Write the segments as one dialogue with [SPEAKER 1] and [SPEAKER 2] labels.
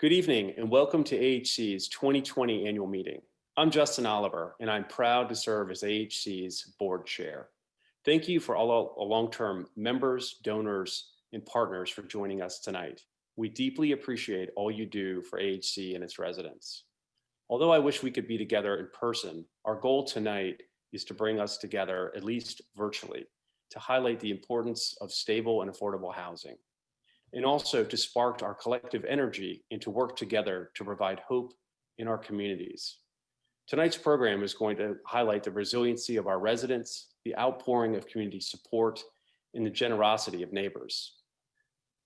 [SPEAKER 1] Good evening and welcome to AHC's 2020 annual meeting. I'm Justin Oliver and I'm proud to serve as AHC's board chair. Thank you for all our long-term members, donors, and partners for joining us tonight. We deeply appreciate all you do for AHC and its residents. Although I wish we could be together in person, our goal tonight is to bring us together, at least virtually, to highlight the importance of stable and affordable housing, and also to spark our collective energy and to work together to provide hope in our communities. Tonight's program is going to highlight the resiliency of our residents, the outpouring of community support, and the generosity of neighbors.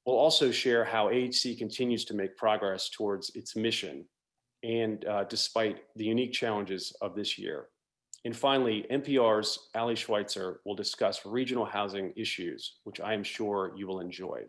[SPEAKER 1] We'll also share how AHC continues to make progress towards its mission, and despite the unique challenges of this year. And finally, NPR's Schweitzer will discuss regional housing issues, which I am sure you will enjoy.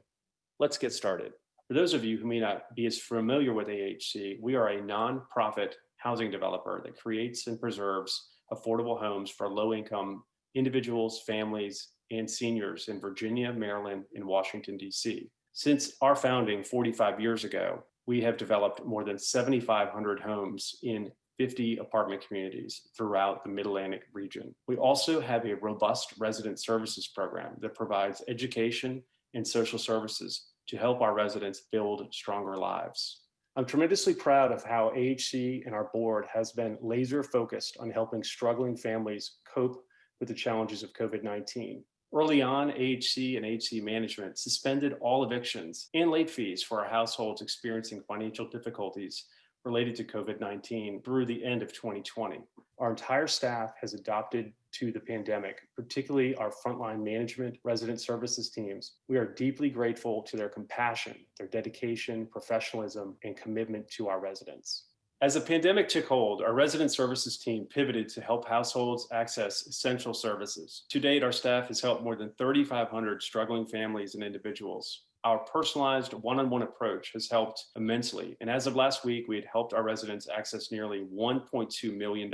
[SPEAKER 1] Let's get started. For those of you who may not be as familiar with AHC, we are a nonprofit housing developer that creates and preserves affordable homes for low-income individuals, families, and seniors in Virginia, Maryland, and Washington, D.C. Since our founding 45 years ago, we have developed more than 7,500 homes in 50 apartment communities throughout the Mid-Atlantic region. We also have a robust resident services program that provides education and social services to help our residents build stronger lives. I'm tremendously proud of how AHC and our board has been laser focused on helping struggling families cope with the challenges of COVID-19. Early on, AHC and AHC management suspended all evictions and late fees for our households experiencing financial difficulties related to COVID-19 through the end of 2020. Our entire staff has adapted to the pandemic, particularly our frontline management, resident services teams. We are deeply grateful to their compassion, their dedication, professionalism, and commitment to our residents. As the pandemic took hold, our resident services team pivoted to help households access essential services. To date, our staff has helped more than 3,500 struggling families and individuals. Our personalized one-on-one approach has helped immensely. And as of last week, we had helped our residents access nearly $1.2 million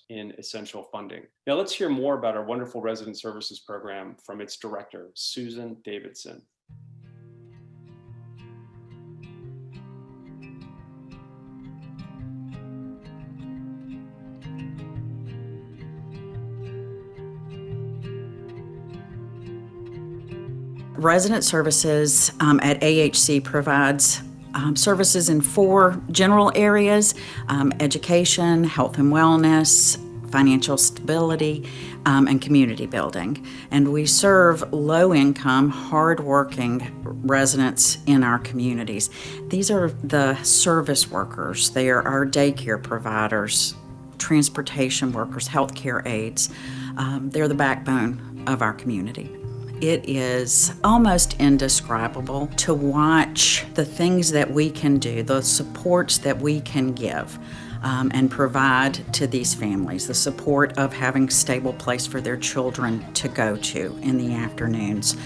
[SPEAKER 1] in essential funding. Now let's hear more about our wonderful resident services program from its director, Susan Davidson.
[SPEAKER 2] Resident Services at AHC provides services in 4 general areas: education, health and wellness, financial stability, and community building. And we serve low-income, hard-working residents in our communities. These are the service workers. They are our daycare providers, transportation workers, healthcare aides. They're the backbone of our community. It is almost indescribable to watch the things that we can do, the supports that we can give and provide to these families, the support of having a stable place for their children to go to in the afternoons,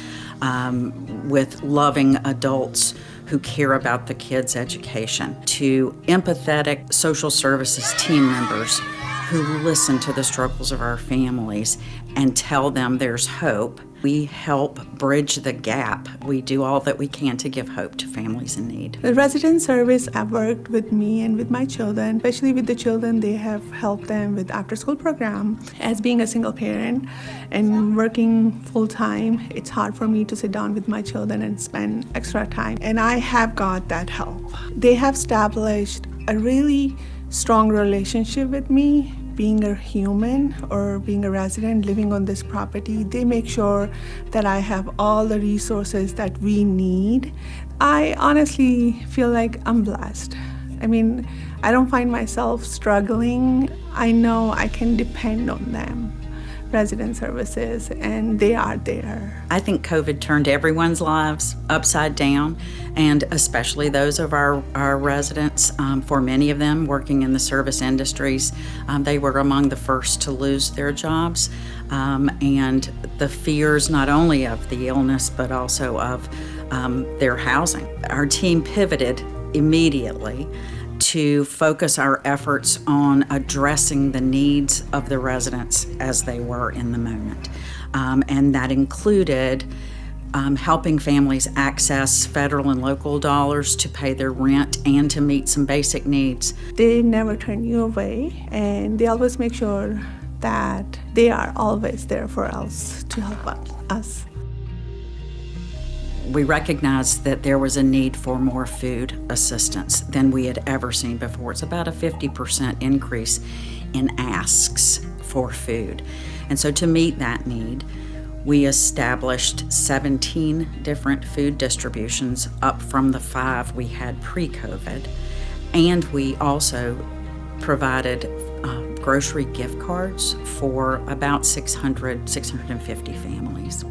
[SPEAKER 2] with loving adults who care about the kids' education, to empathetic social services team members who listen to the struggles of our families and tell them there's hope. We help bridge the gap. We do all that we can to give hope to families in need.
[SPEAKER 3] The resident service have worked with me and with my children, especially with the children. They have helped them with after-school program. As being a single parent and working full-time, it's hard for me to sit down with my children and spend extra time. And I have got that help. They have established a really strong relationship with me. Being a human or being a resident living on this property, they make sure that I have all the resources that we need. I honestly feel like I'm blessed. I mean, I don't find myself struggling. I know I can depend on them, resident services, and they are there.
[SPEAKER 2] I think COVID turned everyone's lives upside down, and especially those of our residents. For many of them working in the service industries, they were among the first to lose their jobs, and the fears not only of the illness but also of their housing. Our team pivoted immediately to focus our efforts on addressing the needs of the residents as they were in the moment. And that included helping families access federal and local dollars to pay their rent and to meet some basic needs.
[SPEAKER 3] They never turn you away, and they always make sure that they are always there for us to help us.
[SPEAKER 2] We recognized that there was a need for more food assistance than we had ever seen before. It's about a 50% increase in asks for food. And so to meet that need, we established 17 different food distributions, up from the 5 we had pre-COVID. And we also provided grocery gift cards for about 650 families.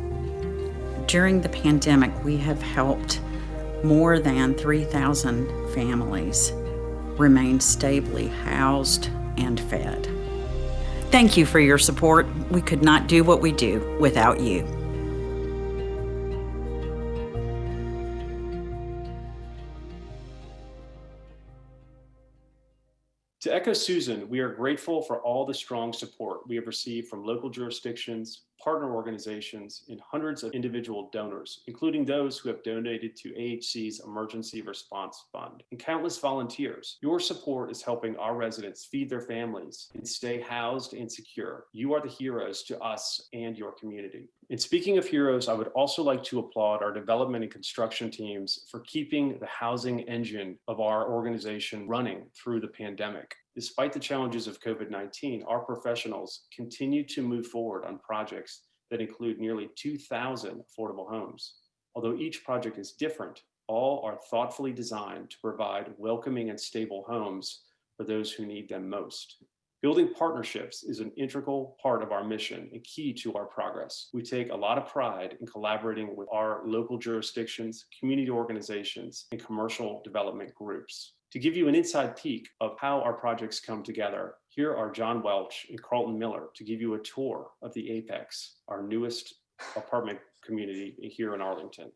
[SPEAKER 2] During the pandemic, we have helped more than 3,000 families remain stably housed and fed. Thank you for your support. We could not do what we do without you.
[SPEAKER 1] To echo Susan, we are grateful for all the strong support we have received from local jurisdictions, partner organizations, and hundreds of individual donors, including those who have donated to AHC's Emergency Response Fund, and countless volunteers. Your support is helping our residents feed their families and stay housed and secure. You are the heroes to us and your community. And speaking of heroes, I would also like to applaud our development and construction teams for keeping the housing engine of our organization running through the pandemic. Despite the challenges of COVID-19, our professionals continue to move forward on projects that include nearly 2,000 affordable homes. Although each project is different, all are thoughtfully designed to provide welcoming and stable homes for those who need them most. Building partnerships is an integral part of our mission and key to our progress. We take a lot of pride in collaborating with our local jurisdictions, community organizations, and commercial development groups. To give you an inside peek of how our projects come together, here are John Welch and Carlton Miller to give you a tour of the Apex, our newest apartment community here in Arlington.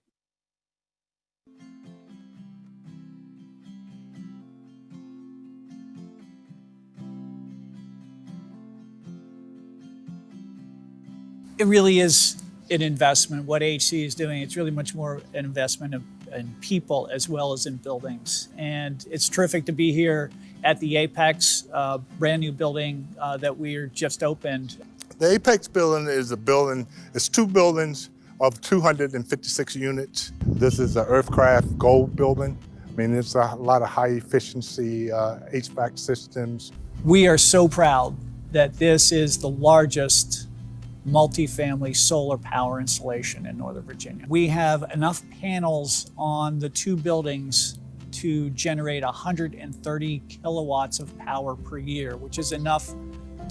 [SPEAKER 4] It really is an investment. What AHC is doing, it's really much more an investment in people as well as in buildings. And it's terrific to be here at the Apex, brand new building that we just opened.
[SPEAKER 5] The Apex building is a building, it's 2 buildings of 256 units. This is an Earthcraft Gold building. I mean, it's a lot of high efficiency HVAC systems.
[SPEAKER 4] We are so proud that this is the largest multifamily solar power installation in Northern Virginia. We have enough panels on the 2 buildings to generate 130 kilowatts of power per year, which is enough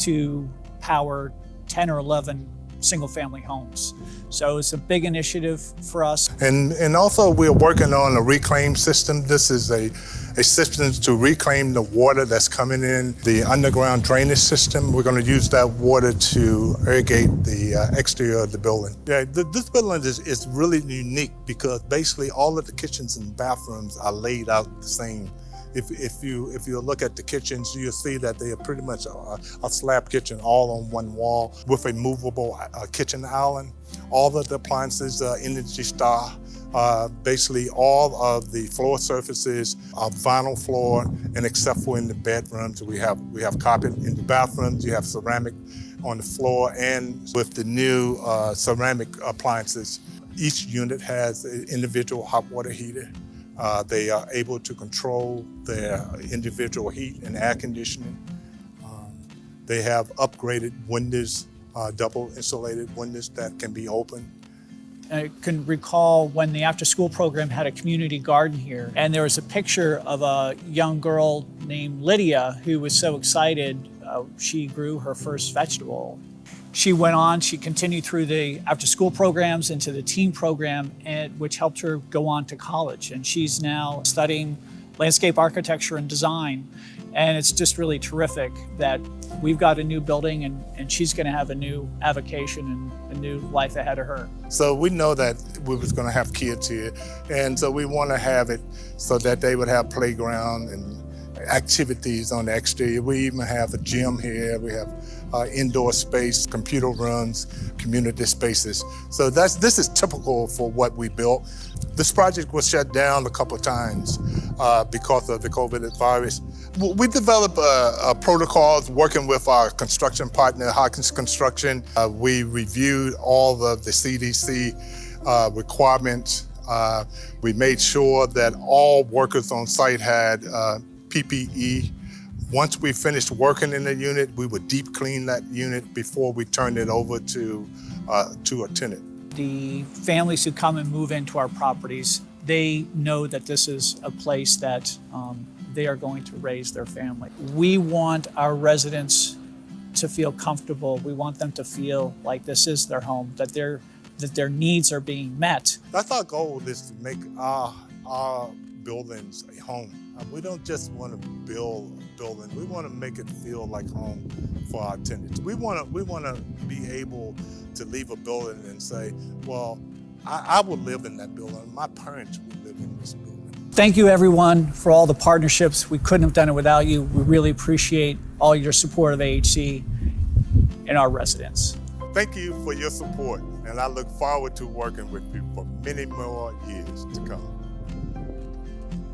[SPEAKER 4] to power 10 or 11 single-family homes. So it's a big initiative for us.
[SPEAKER 5] And also we're working on a reclaim system. This is a system to reclaim the water that's coming in the underground drainage system. We're going to use that water to irrigate the exterior of the building. Yeah, this building is really unique because basically all of the kitchens and bathrooms are laid out the same. If you look at the kitchens, you'll see that they are pretty much a slab kitchen all on one wall with a movable kitchen island. All of the appliances are Energy Star. Basically all of the floor surfaces are vinyl floor, and except for in the bedrooms, we have carpet. In the bathrooms, you have ceramic on the floor, and with the new ceramic appliances, each unit has an individual hot water heater. They are able to control their individual heat and air conditioning. They have upgraded windows, double insulated windows that can be opened.
[SPEAKER 4] I can recall when the after-school program had a community garden here, and there was a picture of a young girl named Lydia who was so excited she grew her first vegetable. She went on, she continued through the after-school programs into the teen program, which helped her go on to college. And she's now studying landscape architecture and design. And it's just really terrific that we've got a new building and she's gonna have a new avocation and a new life ahead of her.
[SPEAKER 5] So we know that we was gonna have kids here. And so we wanna have it so that they would have playground activities on the exterior. We even have a gym here. We have indoor space, computer rooms, community spaces. So this is typical for what we built. This project was shut down a couple of times because of the COVID virus. We developed protocols working with our construction partner, Hawkins Construction. We reviewed all of the CDC requirements. We made sure that all workers on site had PPE. Once we finished working in the unit, we would deep clean that unit before we turned it over to a tenant.
[SPEAKER 4] The families who come and move into our properties, they know that this is a place that they are going to raise their family. We want our residents to feel comfortable. We want them to feel like this is their home, that their needs are being met.
[SPEAKER 5] That's our goal, is to make our buildings a home. We don't just want to build a building. We want to make it feel like home for our tenants. We want to be able to leave a building and say, well, I will live in that building. My parents will live in this building.
[SPEAKER 4] Thank you, everyone, for all the partnerships. We couldn't have done it without you. We really appreciate all your support of AHC and our residents.
[SPEAKER 5] Thank you for your support, and I look forward to working with you for many more years to come.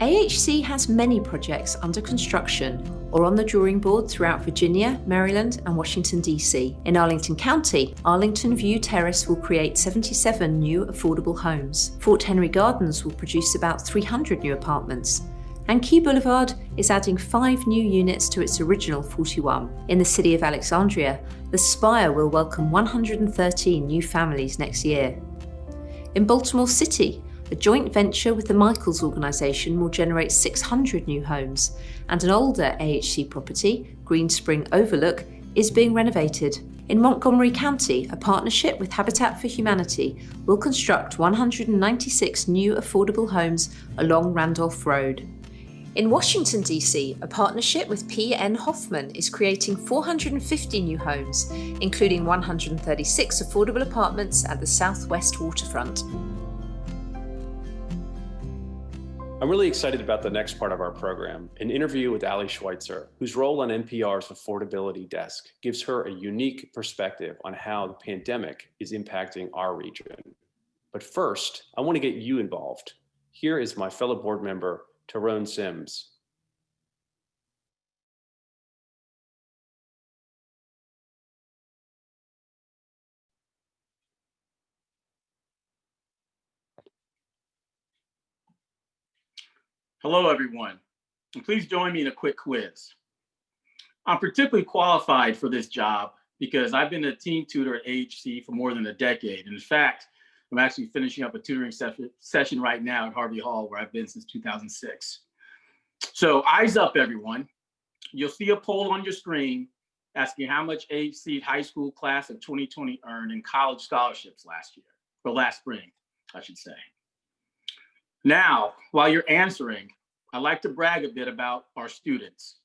[SPEAKER 6] AHC has many projects under construction or on the drawing board throughout Virginia, Maryland, and Washington, D.C. In Arlington County, Arlington View Terrace will create 77 new affordable homes. Fort Henry Gardens will produce about 300 new apartments. And Key Boulevard is adding 5 new units to its original 41. In the city of Alexandria, the Spire will welcome 113 new families next year. In Baltimore City, a joint venture with the Michaels Organization will generate 600 new homes, and an older AHC property, Green Spring Overlook, is being renovated. In Montgomery County, a partnership with Habitat for Humanity will construct 196 new affordable homes along Randolph Road. In Washington, D.C., a partnership with P.N. Hoffman is creating 450 new homes, including 136 affordable apartments at the Southwest waterfront.
[SPEAKER 1] I'm really excited about the next part of our program, an interview with Schweitzer, whose role on NPR's Affordability Desk gives her a unique perspective on how the pandemic is impacting our region. But first, I want to get you involved. Here is my fellow board member, Tyrone Sims.
[SPEAKER 7] Hello, everyone, and please join me in a quick quiz. I'm particularly qualified for this job because I've been a teen tutor at AHC for more than a decade. And in fact, I'm actually finishing up a tutoring session right now at Harvey Hall, where I've been since 2006. So eyes up, everyone. You'll see a poll on your screen asking how much AHC high school class of 2020 earned in college scholarships last year, or last spring, I should say. Now, while you're answering, I'd like to brag a bit about our students.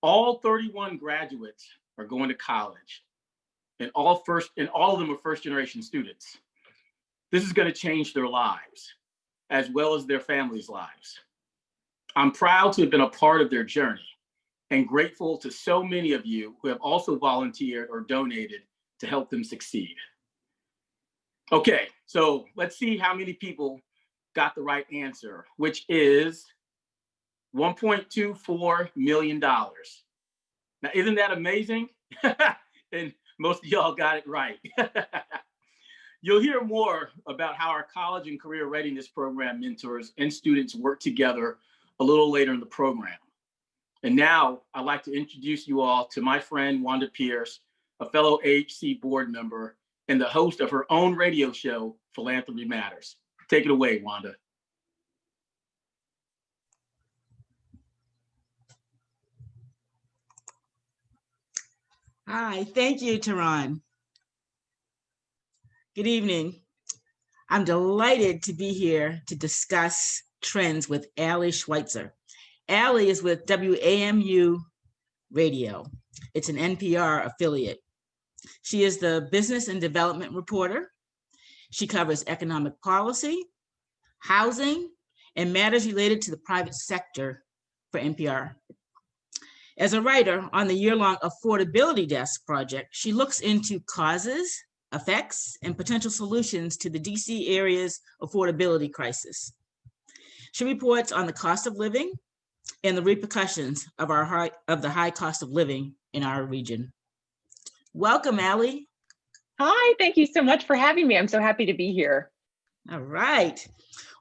[SPEAKER 7] All 31 graduates are going to college, and all of them are first-generation students. This is going to change their lives, as well as their families' lives. I'm proud to have been a part of their journey and grateful to so many of you who have also volunteered or donated to help them succeed. Okay, so let's see how many people got the right answer, which is $1.24 million. Now, isn't that amazing? And most of y'all got it right. You'll hear more about how our college and career readiness program mentors and students work together a little later in the program. And now I'd like to introduce you all to my friend, Wanda Pierce, a fellow AHC board member and the host of her own radio show, Philanthropy Matters. Take it away, Wanda.
[SPEAKER 8] Hi, thank you, Tyrone. Good evening. I'm delighted to be here to discuss trends with Schweitzer. Allie is with WAMU Radio. It's an NPR affiliate. She is the business and development reporter. She covers economic policy, housing, and matters related to the private sector for NPR. As a writer on the year-long Affordability Desk project, she looks into causes, effects, and potential solutions to the DC area's affordability crisis. She reports on the cost of living and the repercussions of the high cost of living in our region. Welcome, Allie.
[SPEAKER 9] Hi, thank you so much for having me. I'm so happy to be here.
[SPEAKER 8] All right.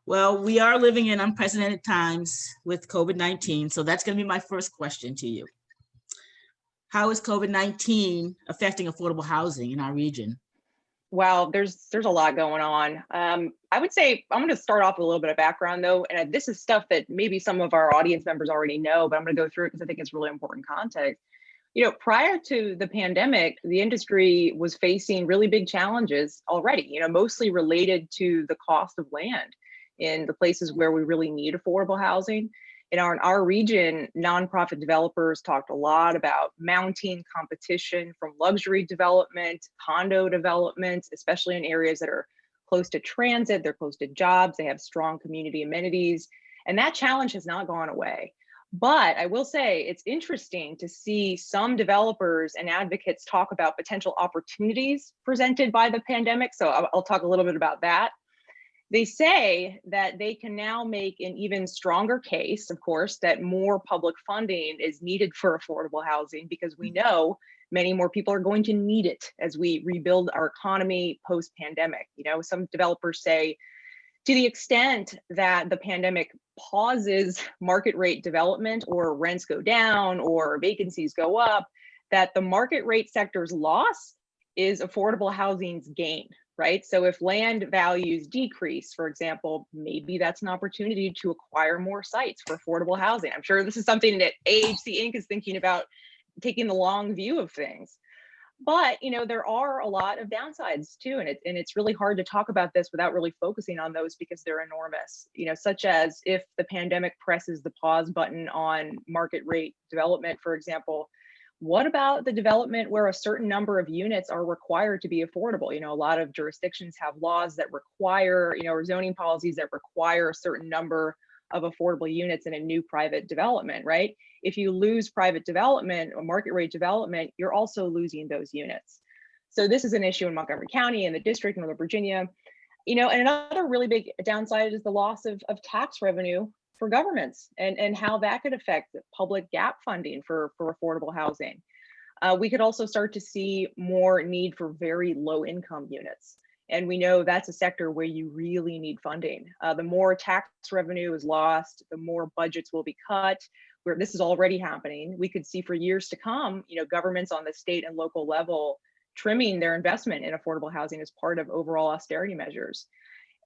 [SPEAKER 8] Well, we are living in unprecedented times with COVID-19, so that's going to be my first question to you. How is COVID-19 affecting affordable housing in our region?
[SPEAKER 9] Well, there's a lot going on. I would say I'm going to start off with a little bit of background, though, and this is stuff that maybe some of our audience members already know, but I'm going to go through it because I think it's really important context. Prior to the pandemic, the industry was facing really big challenges already, mostly related to the cost of land in the places where we really need affordable housing. In our region, nonprofit developers talked a lot about mounting competition from luxury development, condo development, especially in areas that are close to transit, they're close to jobs, they have strong community amenities, and that challenge has not gone away. But I will say it's interesting to see some developers and advocates talk about potential opportunities presented by the pandemic. So I'll talk a little bit about that. They say that they can now make an even stronger case, of course, that more public funding is needed for affordable housing because we know many more people are going to need it as we rebuild our economy post-pandemic. Some developers say to the extent that the pandemic pauses market rate development or rents go down or vacancies go up, that the market rate sector's loss is affordable housing's gain. Right? So if land values decrease, for example, maybe that's an opportunity to acquire more sites for affordable housing. I'm sure this is something that AHC Inc. is thinking about, taking the long view of things. But, there are a lot of downsides too. And it's really hard to talk about this without really focusing on those because they're enormous, such as if the pandemic presses the pause button on market rate development, for example, what about the development where a certain number of units are required to be affordable? A lot of jurisdictions have laws that require, or zoning policies that require a certain number of affordable units in a new private development, right? If you lose private development or market rate development, you're also losing those units. So this is an issue in Montgomery County and the district in Northern Virginia. And another really big downside is the loss of tax revenue for governments and how that could affect public gap funding for affordable housing. We could also start to see more need for very low income units. And we know that's a sector where you really need funding. The more tax revenue is lost, the more budgets will be cut. Where this is already happening. We could see for years to come, governments on the state and local level trimming their investment in affordable housing as part of overall austerity measures.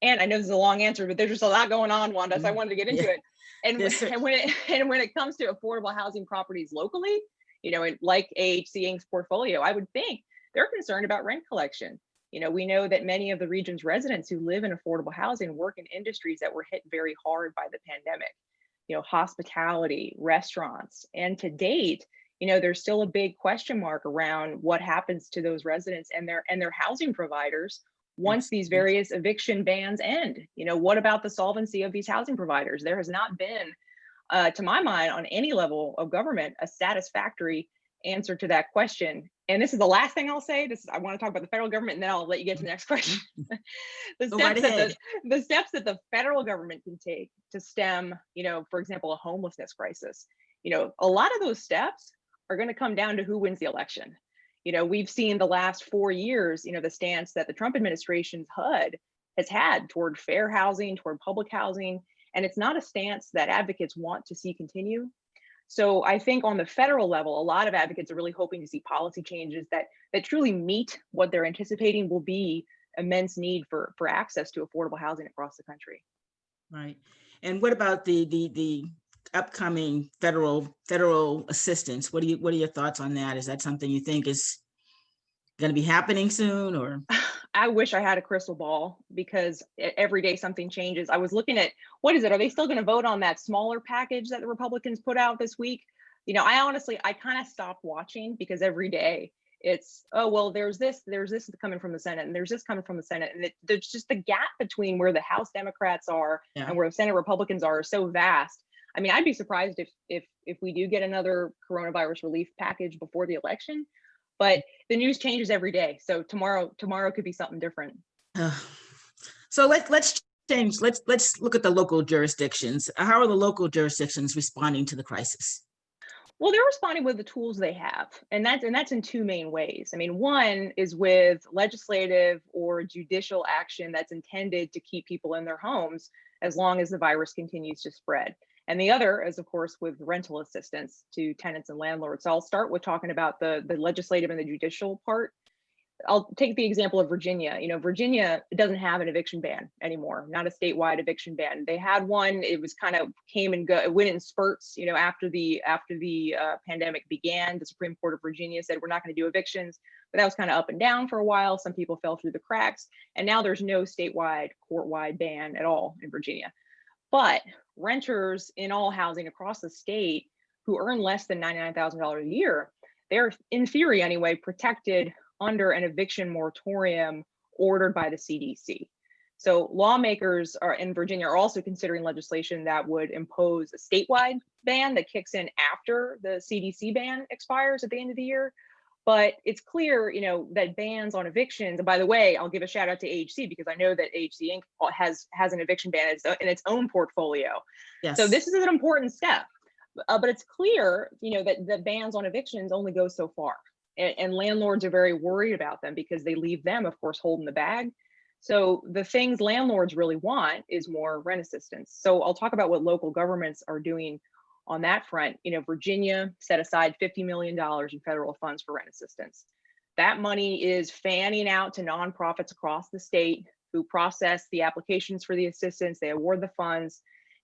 [SPEAKER 9] And I know this is a long answer, but there's just a lot going on, Wanda, so I wanted to get into it. And, when it comes to affordable housing properties locally, like AHC Inc.'s portfolio, I would think they're concerned about rent collection. We know that many of the region's residents who live in affordable housing work in industries that were hit very hard by the pandemic, hospitality, restaurants. And to date, there's still a big question mark around what happens to those residents and their housing providers once these various eviction bans end. What about the solvency of these housing providers? There has not been, to my mind, on any level of government, a satisfactory answer to that question. And this is the last thing I'll say. I want to talk about the federal government, and then I'll let you get to the next question. The steps that the federal government can take to stem, for example, a homelessness crisis. A lot of those steps are going to come down to who wins the election. We've seen the last 4 years, the stance that the Trump administration's HUD has had toward fair housing, toward public housing, and it's not a stance that advocates want to see continue. So I think on the federal level, a lot of advocates are really hoping to see policy changes that truly meet what they're anticipating will be immense need for access to affordable housing across the country.
[SPEAKER 8] Right. And what about the upcoming federal assistance? What are your thoughts on that? Is that something you think is going to be happening soon, or?
[SPEAKER 9] I wish I had a crystal ball, because every day something changes. I was looking at, what is it? Are they still going to vote on that smaller package that the Republicans put out this week? I kind of stopped watching, because every day it's, oh, well, there's this coming from the Senate, and there's this coming from the Senate. And there's just the gap between where the House Democrats are and where the Senate Republicans are so vast. I mean, I'd be surprised if we do get another coronavirus relief package before the election, but the news changes every day. So tomorrow could be something different.
[SPEAKER 8] So let's change. Let's look at the local jurisdictions. How are the local jurisdictions responding to the crisis?
[SPEAKER 9] Well, they're responding with the tools they have, and that's in two main ways. I mean, one is with legislative or judicial action that's intended to keep people in their homes as long as the virus continues to spread. And the other is, of course, with rental assistance to tenants and landlords. So I'll start with talking about the legislative and the judicial part. I'll take the example of Virginia. You know, Virginia doesn't have an eviction ban anymore, not a statewide eviction ban. They had one, it was kind of came and go, it went in spurts, you know, after the pandemic began. The Supreme Court of Virginia said, we're not going to do evictions, but that was kind of up and down for a while. Some people fell through the cracks, and now there's no statewide, court-wide ban at all in Virginia. But renters in all housing across the state who earn less than $99,000 a year, they're, in theory anyway, protected under an eviction moratorium ordered by the CDC. So lawmakers in Virginia are also considering legislation that would impose a statewide ban that kicks in after the CDC ban expires at the end of the year. But it's clear, you know, that bans on evictions, and by the way, I'll give a shout out to AHC because I know that AHC Inc. has an eviction ban in its own portfolio.
[SPEAKER 8] Yes.
[SPEAKER 9] So this is an important step, but it's clear, you know, that the bans on evictions only go so far. And landlords are very worried about them because they leave them, of course, holding the bag. So the things landlords really want is more rent assistance. So I'll talk about what local governments are doing on that front. You know, Virginia set aside $50 million in federal funds for rent assistance. That money is fanning out to nonprofits across the state who process the applications for the assistance. They award the funds.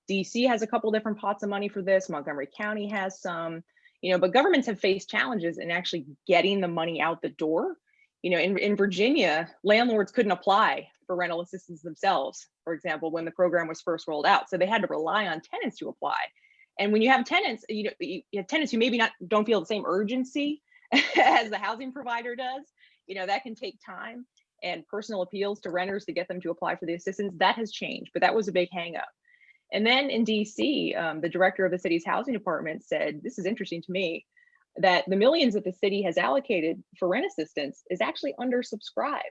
[SPEAKER 9] DC has a couple different pots of money for this. Montgomery County has some. You know, but governments have faced challenges in actually getting the money out the door. You know, in Virginia, landlords couldn't apply for rental assistance themselves, for example, when the program was first rolled out. So they had to rely on tenants to apply. And when you have tenants, you have tenants who maybe don't feel the same urgency as the housing provider does, you know, that can take time and personal appeals to renters to get them to apply for the assistance. That has changed, but that was a big hang up. And then in DC, the director of the city's housing department said, this is interesting to me, that the millions that the city has allocated for rent assistance is actually undersubscribed.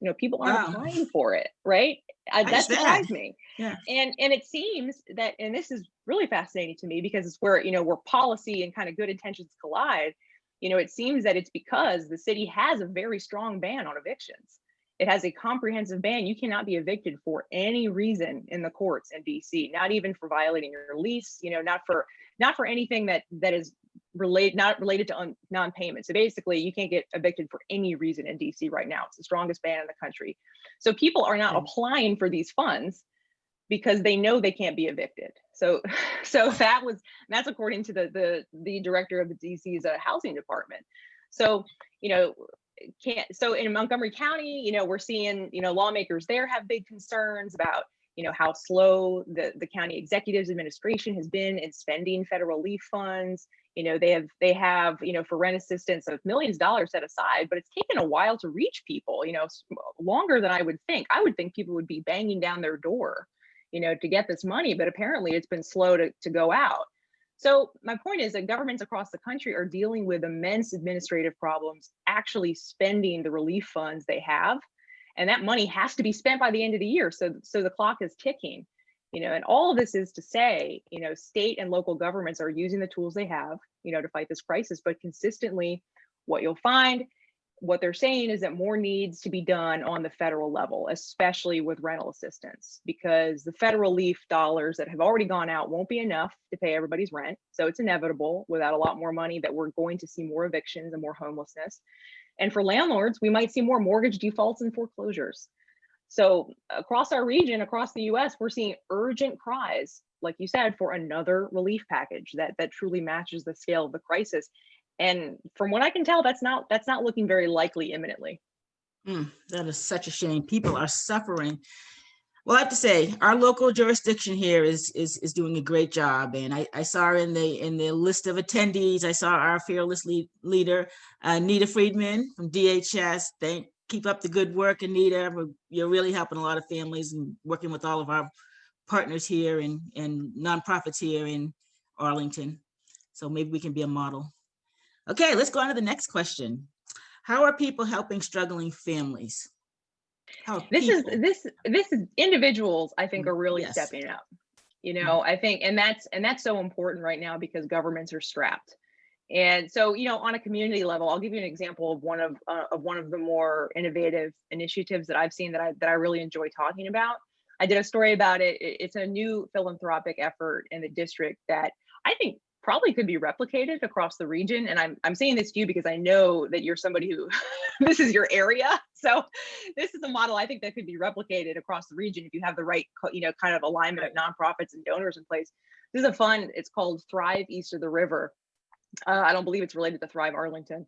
[SPEAKER 9] You know, people aren't applying for it, right? That surprised me.
[SPEAKER 8] Yeah.
[SPEAKER 9] And it seems that, and this is really fascinating to me because it's where, you know, where policy and kind of good intentions collide. You know, it seems that it's because the city has a very strong ban on evictions. It has a comprehensive ban. You cannot be evicted for any reason in the courts in DC, not even for violating your lease, you know, not for anything that is not related to non-payment. So basically you can't get evicted for any reason in DC right now. It's the strongest ban in the country. So people are not applying for these funds because they know they can't be evicted. So that's according to the director of the DC's housing department. So, you know, so in Montgomery County, you know, we're seeing, you know, lawmakers there have big concerns about, you know, how slow the county executive's administration has been in spending federal relief funds. You know, they have, you know, for rent assistance of millions of dollars set aside, but it's taken a while to reach people, you know, longer than I would think. I would think people would be banging down their door, you know, to get this money, but apparently it's been slow to go out. So my point is that governments across the country are dealing with immense administrative problems, actually spending the relief funds they have. And that money has to be spent by the end of the year. So the clock is ticking, you know, and all of this is to say, you know, state and local governments are using the tools they have, you know, to fight this crisis, but consistently what you'll find, what they're saying is that more needs to be done on the federal level, especially with rental assistance, because the federal relief dollars that have already gone out won't be enough to pay everybody's rent. So it's inevitable without a lot more money that we're going to see more evictions and more homelessness. And for landlords, we might see more mortgage defaults and foreclosures. So across our region, across the US, we're seeing urgent cries, like you said, for another relief package that truly matches the scale of the crisis. And from what I can tell, that's not looking very likely imminently.
[SPEAKER 8] That is such a shame. People are suffering. Well, I have to say, our local jurisdiction here is doing a great job. And I saw in the list of attendees, I saw our fearless leader, Anita Friedman from DHS. Keep up the good work, Anita. You're really helping a lot of families and working with all of our partners here and nonprofits here in Arlington. So maybe we can be a model. Okay, let's go on to the next question. How are people helping struggling families? How are
[SPEAKER 9] This
[SPEAKER 8] people?
[SPEAKER 9] is individuals, I think, are really
[SPEAKER 8] Yes.
[SPEAKER 9] stepping up. You know, I think, and that's so important right now because governments are strapped. And so, you know, on a community level, I'll give you an example of one of the more innovative initiatives that I've seen that I really enjoy talking about. I did a story about it. It's a new philanthropic effort in the district that I think probably could be replicated across the region. And I'm saying this to you because I know that you're somebody who this is your area. So this is a model I think that could be replicated across the region if you have the right, you know, kind of alignment of nonprofits and donors in place. This is a fund. It's called Thrive East of the River. I don't believe it's related to Thrive Arlington.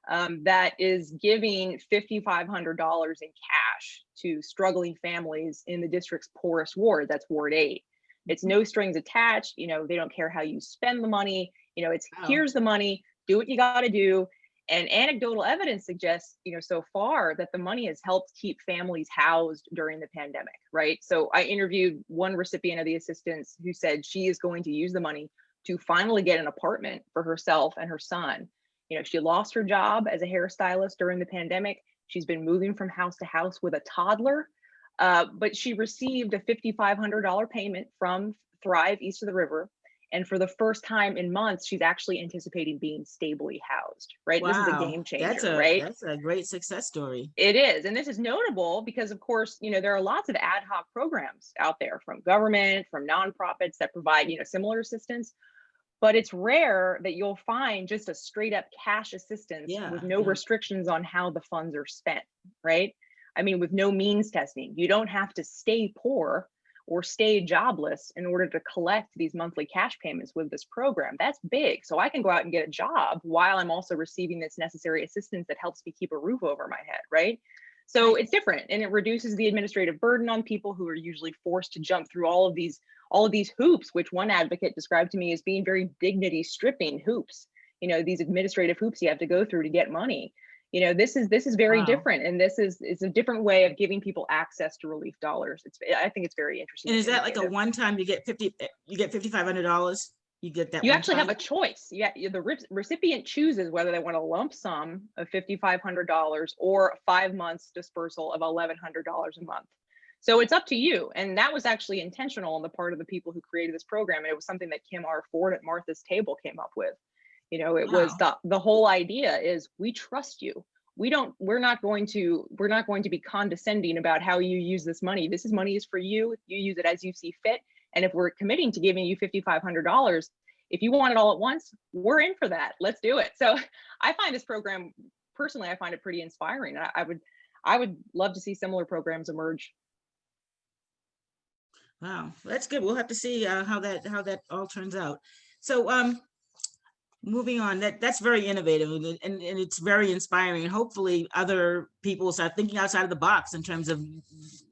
[SPEAKER 9] That is giving $5,500 in cash to struggling families in the district's poorest ward. That's Ward 8. It's no strings attached. You know, they don't care how you spend the money. You know, it's here's the money, do what you got to do. And anecdotal evidence suggests, you know, so far that the money has helped keep families housed during the pandemic, right? So I interviewed one recipient of the assistance who said she is going to use the money to finally get an apartment for herself and her son. You know, she lost her job as a hairstylist during the pandemic. She's been moving from house to house with a toddler, but she received a $5,500 payment from Thrive East of the River. And for the first time in months, she's actually anticipating being stably housed, right? Wow. This is a game changer, right?
[SPEAKER 8] That's a great success story.
[SPEAKER 9] It is. And this is notable because, of course, you know, there are lots of ad hoc programs out there from government, from nonprofits that provide, you know, similar assistance. But it's rare that you'll find just a straight up cash assistance with no restrictions on how the funds are spent, right? I mean, with no means testing. You don't have to stay poor or stay jobless in order to collect these monthly cash payments with this program. That's big. So I can go out and get a job while I'm also receiving this necessary assistance that helps me keep a roof over my head, right? So it's different, and it reduces the administrative burden on people who are usually forced to jump through all of these hoops, which one advocate described to me as being very dignity stripping hoops. You know, these administrative hoops you have to go through to get money. You know, this is very different, and this is a different way of giving people access to relief dollars. I think it's very interesting.
[SPEAKER 8] And is that like a one time you get $5,500? You get that.
[SPEAKER 9] You actually have a choice. Yeah, the recipient chooses whether they want a lump sum of $5,500 or 5 months dispersal of $1,100 a month. So it's up to you. And that was actually intentional on the part of the people who created this program. And it was something that Kim R. Ford at Martha's Table came up with. You know, it was the whole idea is we trust you. We're not going to be condescending about how you use this money. Money is for you. You use it as you see fit. And if we're committing to giving you $5,500, if you want it all at once, we're in for that. Let's do it. So I find this program, personally, I find it pretty inspiring. I would love to see similar programs emerge.
[SPEAKER 8] Wow, that's good. We'll have to see how that all turns out. So moving on, that's very innovative and it's very inspiring. And hopefully other people start thinking outside of the box in terms of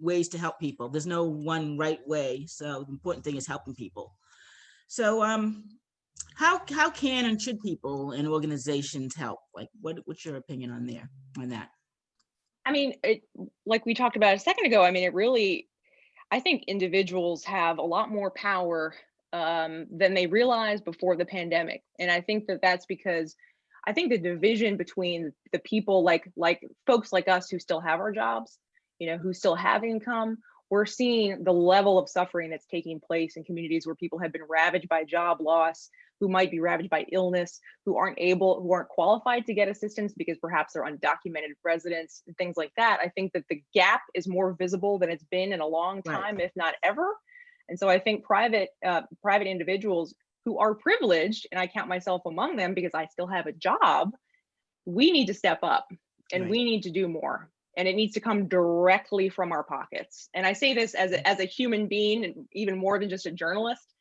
[SPEAKER 8] ways to help people. There's no one right way. So the important thing is helping people. So how can and should people and organizations help? Like what's your opinion on that?
[SPEAKER 9] I mean, like we talked about a second ago, I mean, I think individuals have a lot more power than they realized before the pandemic. And I think that's because I think the division between the people like folks like us who still have our jobs, you know, who still have income, we're seeing the level of suffering that's taking place in communities where people have been ravaged by job loss, who might be ravaged by illness, who aren't qualified to get assistance because perhaps they're undocumented residents and things like that. I think that the gap is more visible than it's been in a long time, if not ever. And so I think private individuals who are privileged, and I count myself among them because I still have a job, we need to step up and we need to do more. And it needs to come directly from our pockets. And I say this as a human being, and even more than just a journalist,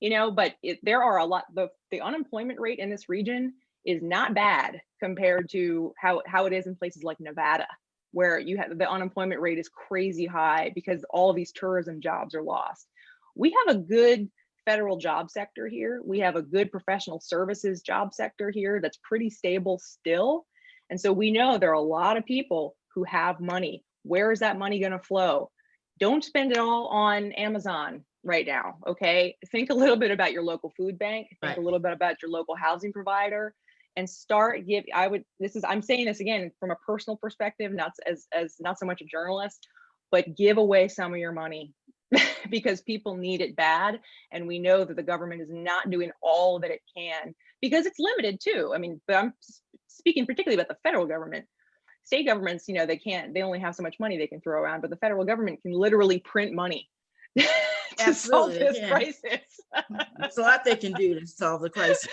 [SPEAKER 9] you know, but there are a lot, the unemployment rate in this region is not bad compared to how it is in places like Nevada, where you have the unemployment rate is crazy high because all of these tourism jobs are lost. We have a good federal job sector here. We have a good professional services job sector here that's pretty stable still. And so we know there are a lot of people who have money. Where is that money going to flow? Don't spend it all on Amazon right now. Okay. Think a little bit about your local food bank, think
[SPEAKER 8] Right.
[SPEAKER 9] a little bit about your local housing provider, and I'm saying this again from a personal perspective, not as not so much a journalist, but give away some of your money because people need it bad. And we know that the government is not doing all that it can because it's limited too. I mean, but I'm speaking particularly about the federal government. State governments, they only have so much money they can throw around, but the federal government can literally print money to solve
[SPEAKER 8] Absolutely,
[SPEAKER 9] this
[SPEAKER 8] yeah.
[SPEAKER 9] crisis.
[SPEAKER 8] There's a lot they can do to solve the crisis.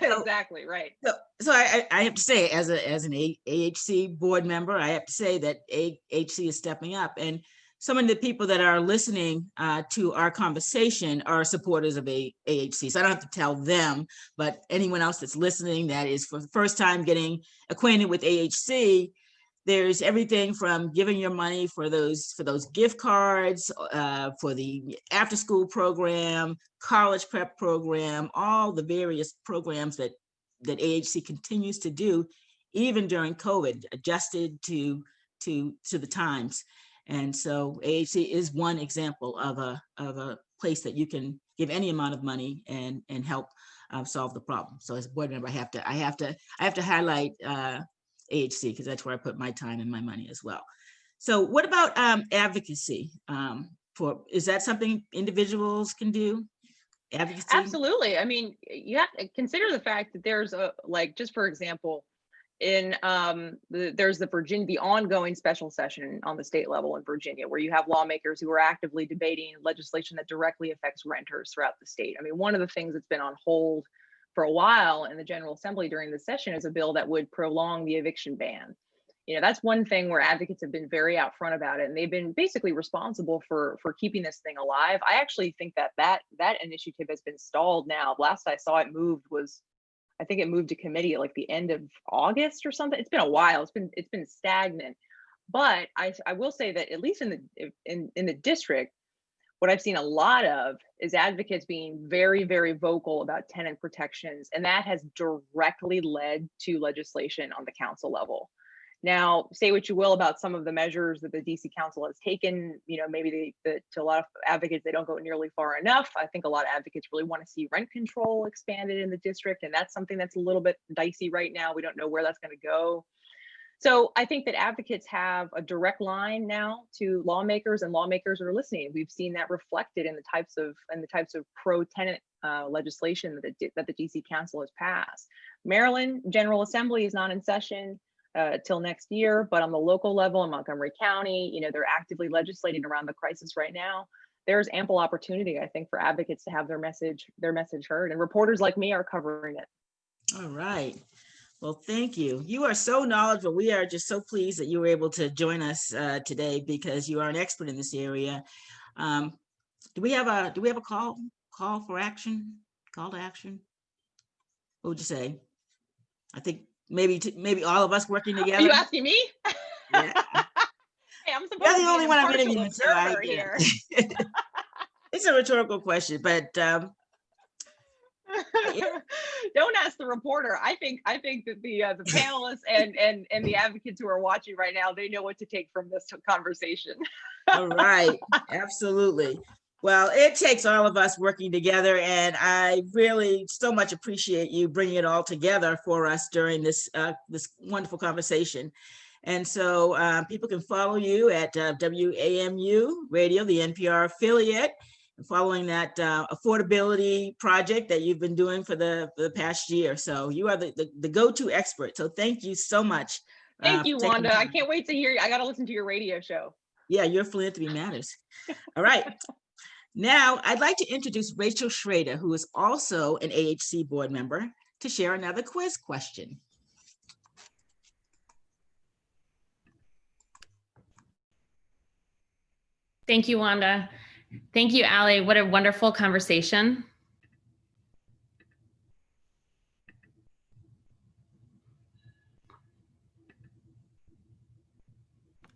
[SPEAKER 9] Exactly, right.
[SPEAKER 8] So I have to say, as an AHC board member, I have to say that AHC is stepping up. And so many of the people that are listening to our conversation are supporters of AHC. So I don't have to tell them, but anyone else that's listening that is for the first time getting acquainted with AHC, there's everything from giving your money for those gift cards, for the after school program, college prep program, all the various programs that AHC continues to do, even during COVID, adjusted to the times. And so AHC is one example of a place that you can give any amount of money and help solve the problem. So as a board member, I have to highlight AHC because that's where I put my time and my money as well. So what about advocacy? Is that something individuals can do? Advocacy?
[SPEAKER 9] Absolutely. I mean, you have to consider the fact that there's just for example, there's the ongoing special session on the state level in Virginia, where you have lawmakers who are actively debating legislation that directly affects renters throughout the state. I mean, one of the things that's been on hold for a while in the General Assembly during the session is a bill that would prolong the eviction ban. That's one thing where advocates have been very out front about it, and they've been basically responsible for keeping this thing alive. I actually think that initiative has been stalled now. Last I saw it I think it moved to committee at like the end of August or something. It's been a while. It's been stagnant. But I will say that at least in the district, what I've seen a lot of is advocates being very, very vocal about tenant protections, and that has directly led to legislation on the council level. Now, say what you will about some of the measures that the DC Council has taken, maybe to a lot of advocates, they don't go nearly far enough. I think a lot of advocates really want to see rent control expanded in the district, and that's something that's a little bit dicey right now. We don't know where that's going to go. So I think that advocates have a direct line now to lawmakers, and lawmakers are listening. We've seen that reflected in the types of pro-tenant legislation that the DC Council has passed. Maryland General Assembly is not in session till next year, but on the local level in Montgomery County, they're actively legislating around the crisis right now. There's ample opportunity, I think, for advocates to have their message heard, and reporters like me are covering it.
[SPEAKER 8] All right. Well, thank you. You are so knowledgeable. We are just so pleased that you were able to join us today because you are an expert in this area. Do we have a call for action? Call to action? What would you say? I think maybe all of us working together.
[SPEAKER 9] Are you asking me?
[SPEAKER 8] Yeah.
[SPEAKER 9] Hey, I'm supposed
[SPEAKER 8] You're
[SPEAKER 9] to
[SPEAKER 8] the
[SPEAKER 9] be
[SPEAKER 8] only
[SPEAKER 9] an
[SPEAKER 8] one I'm
[SPEAKER 9] impartial
[SPEAKER 8] interviewing, so
[SPEAKER 9] observer here.
[SPEAKER 8] It's a rhetorical question, but
[SPEAKER 9] don't ask the reporter. I think that the panelists and the advocates who are watching right now, they know what to take from this conversation.
[SPEAKER 8] All right, absolutely. Well, it takes all of us working together, and I really so much appreciate you bringing it all together for us during this wonderful conversation. And so people can follow you at WAMU Radio, the NPR affiliate, and following that affordability project that you've been doing for the past year. So you are the go-to expert. So thank you so much.
[SPEAKER 9] Thank you, Wanda. I can't wait to hear you. I got to listen to your radio show.
[SPEAKER 8] Yeah, your philanthropy matters. All right. Now, I'd like to introduce Rachel Schrader, who is also an AHC board member, to share another quiz question.
[SPEAKER 10] Thank you, Wanda. Thank you, Allie. What a wonderful conversation.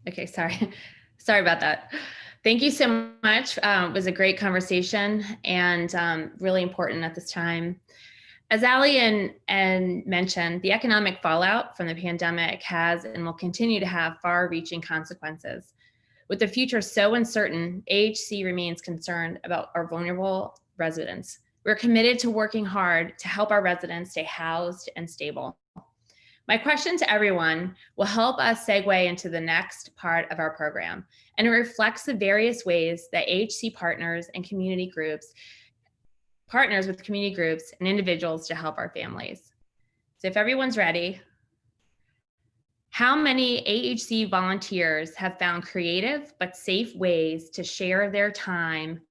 [SPEAKER 10] Okay, sorry. Sorry about that. Thank you so much. It was a great conversation and really important at this time. As Allie and mentioned, the economic fallout from the pandemic has and will continue to have far-reaching consequences. With the future so uncertain, AHC remains concerned about our vulnerable residents. We're committed to working hard to help our residents stay housed and stable. My question to everyone will help us segue into the next part of our program, and it reflects the various ways that AHC partners with community groups and individuals to help our families. So if everyone's ready, how many AHC volunteers have found creative but safe ways to share their time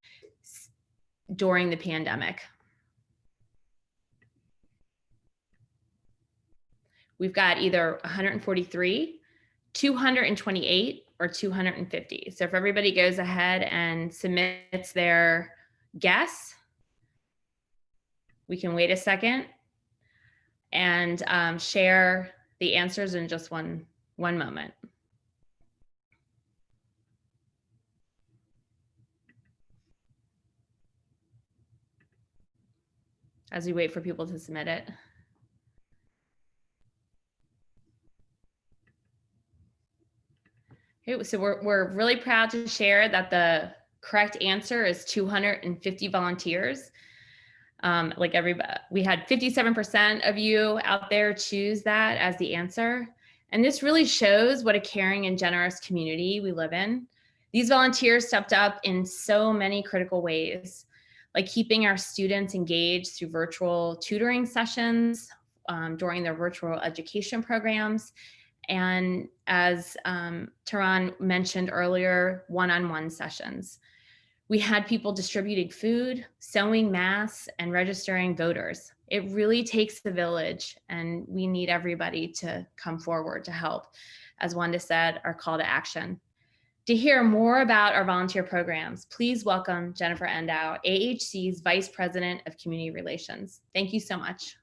[SPEAKER 10] during the pandemic? We've got either 143, 228, or 250. So if everybody goes ahead and submits their guess, we can wait a second and share the answers in just one moment. As we wait for people to submit it. Okay, so we're really proud to share that the correct answer is 250 volunteers. We had 57% of you out there choose that as the answer. And this really shows what a caring and generous community we live in. These volunteers stepped up in so many critical ways, like keeping our students engaged through virtual tutoring sessions during their virtual education programs. And as Taran mentioned earlier, one-on-one sessions. We had people distributing food, sewing masks, and registering voters. It really takes the village, and we need everybody to come forward to help. As Wanda said, our call to action. To hear more about our volunteer programs, please welcome Jennifer Endow, AHC's Vice President of Community Relations. Thank you so much.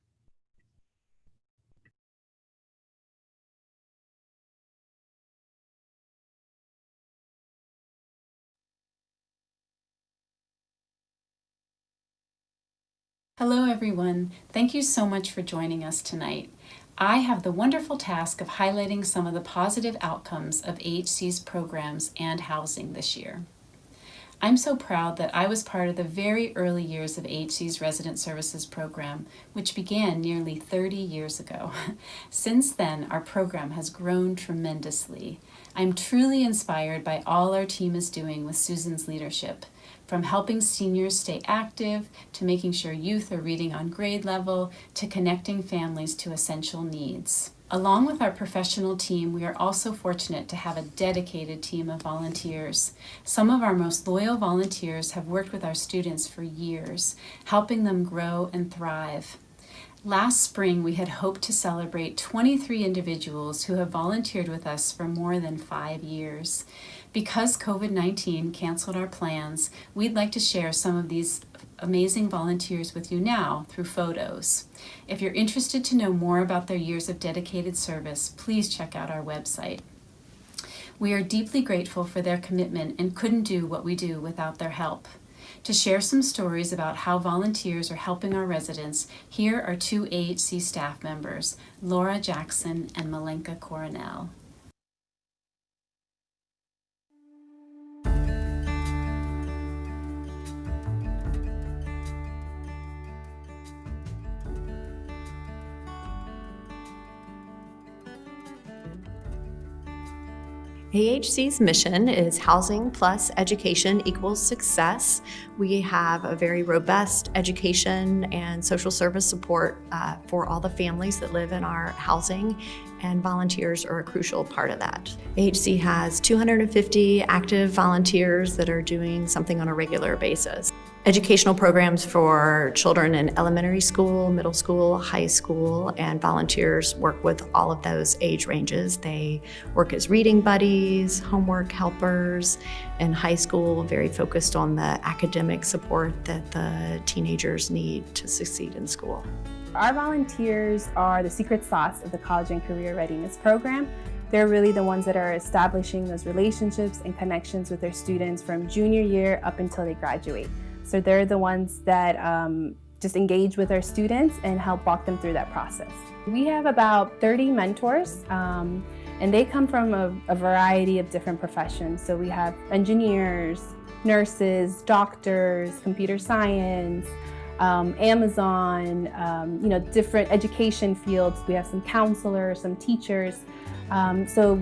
[SPEAKER 11] Hello everyone, thank you so much for joining us tonight. I have the wonderful task of highlighting some of the positive outcomes of AHC's programs and housing this year. I'm so proud that I was part of the very early years of AHC's Resident Services program, which began nearly 30 years ago. Since then, our program has grown tremendously. I'm truly inspired by all our team is doing with Susan's leadership. From helping seniors stay active, to making sure youth are reading on grade level, to connecting families to essential needs. Along with our professional team, we are also fortunate to have a dedicated team of volunteers. Some of our most loyal volunteers have worked with our students for years, helping them grow and thrive. Last spring, we had hoped to celebrate 23 individuals who have volunteered with us for more than 5 years. Because COVID-19 canceled our plans, we'd like to share some of these amazing volunteers with you now through photos. If you're interested to know more about their years of dedicated service, please check out our website. We are deeply grateful for their commitment and couldn't do what we do without their help. To share some stories about how volunteers are helping our residents, here are 2 AHC staff members, Laura Jackson and Malenka Coronel.
[SPEAKER 12] AHC's mission is housing plus education equals success. We have a very robust education and social service support for all the families that live in our housing, and volunteers are a crucial part of that. AHC has 250 active volunteers that are doing something on a regular basis. Educational programs for children in elementary school, middle school, high school, and volunteers work with all of those age ranges. They work as reading buddies, homework helpers. In high school, very focused on the academic support that the teenagers need to succeed in school.
[SPEAKER 13] Our volunteers are the secret sauce of the College and Career Readiness Program. They're really the ones that are establishing those relationships and connections with their students from junior year up until they graduate. So they're the ones that just engage with our students and help walk them through that process. We have about 30 mentors, And they come from a variety of different professions. So we have engineers, nurses, doctors, computer science, Amazon, different education fields. We have some counselors, some teachers. So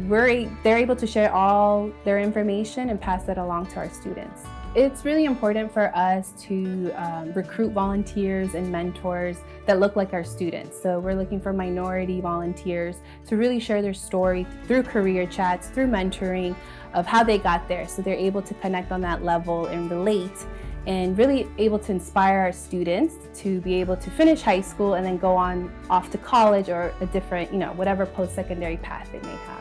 [SPEAKER 13] they're able to share all their information and pass that along to our students. It's really important for us to recruit volunteers and mentors that look like our students. So we're looking for minority volunteers to really share their story through career chats, through mentoring of how they got there. So they're able to connect on that level and relate, and really able to inspire our students to be able to finish high school and then go on off to college or a different, whatever post-secondary path they may have.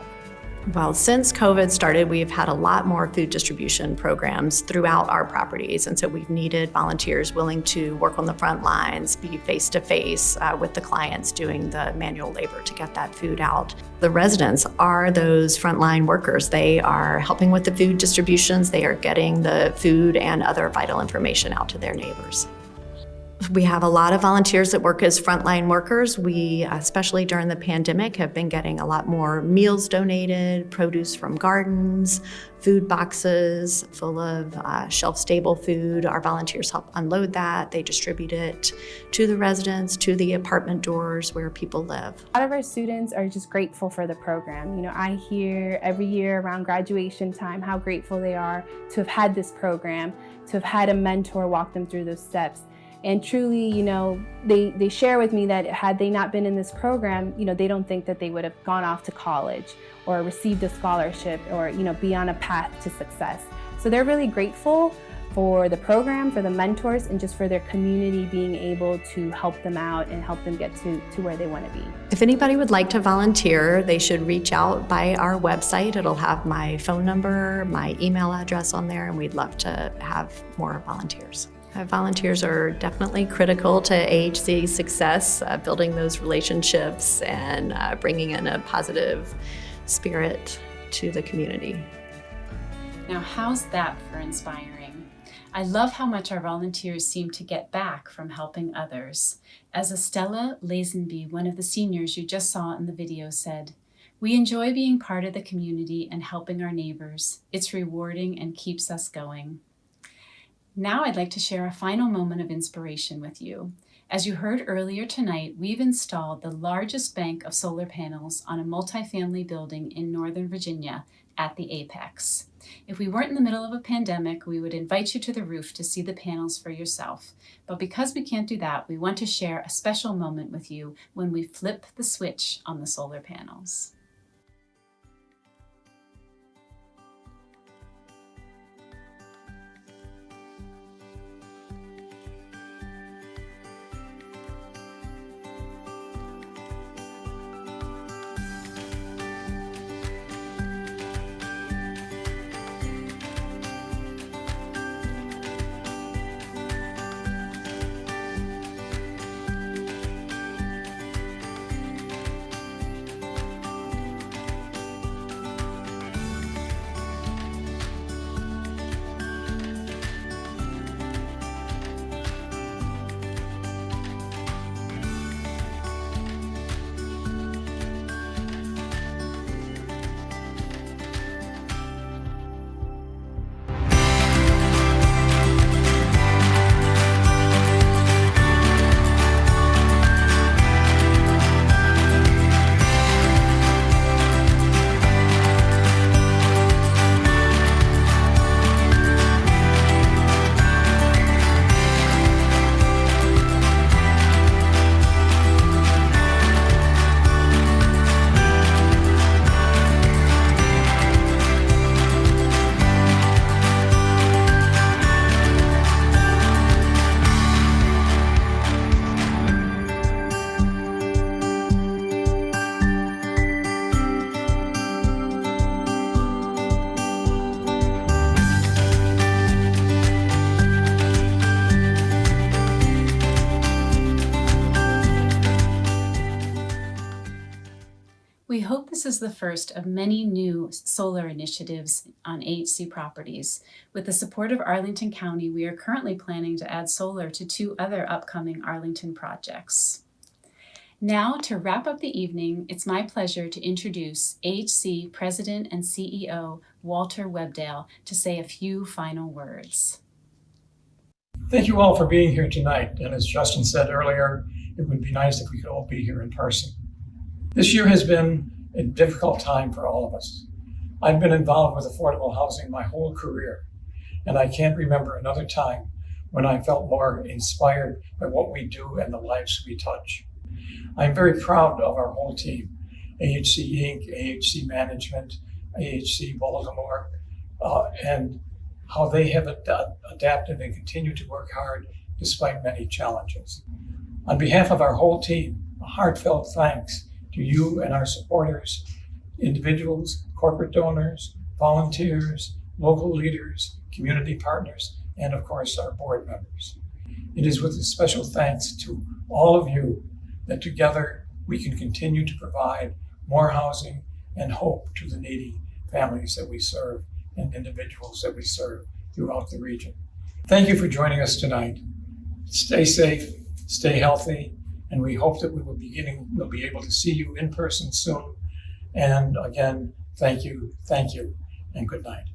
[SPEAKER 12] Well, since COVID started, we've had a lot more food distribution programs throughout our properties. And so we've needed volunteers willing to work on the front lines, be face-to-face with the clients doing the manual labor to get that food out. The residents are those frontline workers. They are helping with the food distributions. They are getting the food and other vital information out to their neighbors. We have a lot of volunteers that work as frontline workers. We, especially during the pandemic, have been getting a lot more meals donated, produce from gardens, food boxes full of shelf-stable food. Our volunteers help unload that. They distribute it to the residents, to the apartment doors where people live.
[SPEAKER 13] A lot of our students are just grateful for the program. I hear every year around graduation time how grateful they are to have had this program, to have had a mentor walk them through those steps. And truly, they share with me that had they not been in this program, they don't think that they would have gone off to college or received a scholarship or, be on a path to success. So they're really grateful for the program, for the mentors, and just for their community being able to help them out and help them get to where they want to be.
[SPEAKER 12] If anybody would like to volunteer, they should reach out by our website. It'll have my phone number, my email address on there, and we'd love to have more volunteers. Volunteers are definitely critical to AHC's success, building those relationships and bringing in a positive spirit to the community.
[SPEAKER 11] Now, how's that for inspiring? I love how much our volunteers seem to get back from helping others. As Estella Lazenby, one of the seniors you just saw in the video, said, "We enjoy being part of the community and helping our neighbors. It's rewarding and keeps us going." Now I'd like to share a final moment of inspiration with you. As you heard earlier tonight, we've installed the largest bank of solar panels on a multifamily building in Northern Virginia at the Apex. If we weren't in the middle of a pandemic, we would invite you to the roof to see the panels for yourself. But because we can't do that, we want to share a special moment with you when we flip the switch on the solar panels. We hope this is the first of many new solar initiatives on AHC properties. With the support of Arlington County, we are currently planning to add solar to 2 other upcoming Arlington projects. Now, to wrap up the evening, it's my pleasure to introduce AHC President and CEO Walter Webdale to say a few final words.
[SPEAKER 14] Thank you all for being here tonight. And as Justin said earlier, it would be nice if we could all be here in person. This year has been a difficult time for all of us. I've been involved with affordable housing my whole career, and I can't remember another time when I felt more inspired by what we do and the lives we touch. I'm very proud of our whole team, AHC Inc., AHC Management, AHC Baltimore, and how they have adapted and continue to work hard despite many challenges. On behalf of our whole team, a heartfelt thanks to you and our supporters, individuals, corporate donors, volunteers, local leaders, community partners, and of course our board members. It is with a special thanks to all of you that together we can continue to provide more housing and hope to the needy families that we serve and individuals that we serve throughout the region. Thank you for joining us tonight. Stay safe, stay healthy, and we hope that we'll be able to see you in person soon. And again, thank you, and good night.